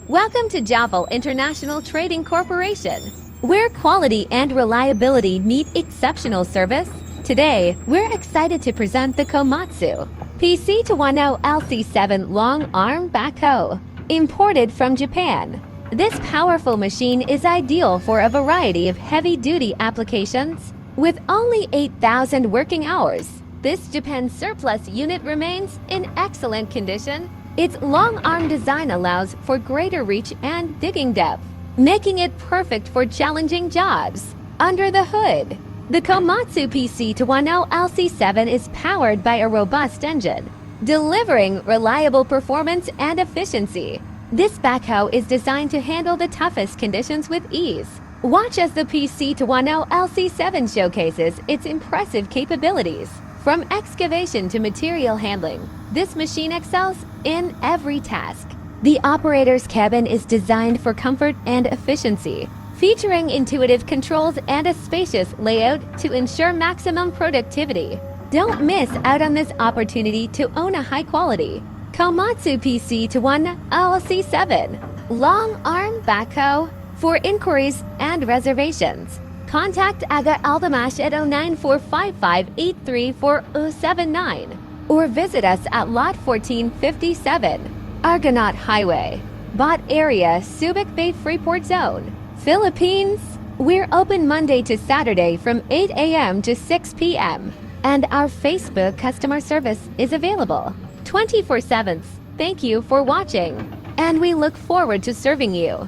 Welcome to 𝙑𝙑 International Trading Corporation, where quality and reliability meet exceptional service. Today, we're excited to present the Komatsu PC 210LC-7 long-arm backhoe, imported from Japan. This powerful machine is ideal for a variety of heavy-duty applications. With only 8,000 working hours, this Japan surplus unit remains in excellent condition. Its long-arm design allows for greater reach and digging depth, making it perfect for challenging jobs. Under the hood, the Komatsu PC 210LC-7 is powered by a robust engine, delivering reliable performance and efficiency. This backhoe is designed to handle the toughest conditions with ease. Watch as the PC 210LC-7 showcases its impressive capabilities. From excavation to material handling, this machine excels in every task. The operator's cabin is designed for comfort and efficiency, featuring intuitive controls and a spacious layout to ensure maximum productivity. Don't miss out on this opportunity to own a high-quality Komatsu PC 210LC-7 long-arm backhoe. For inquiries and reservations, contact 𝙁𝙯𝙯 at 0945583479 or visit us at Lot 1457, Argonaut Highway, Bot Area, Subic Bay Freeport Zone, Philippines. We're open Monday to Saturday from 8 a.m. to 6 p.m. and our Facebook customer service is available 24/7. Thank you for watching, and we look forward to serving you.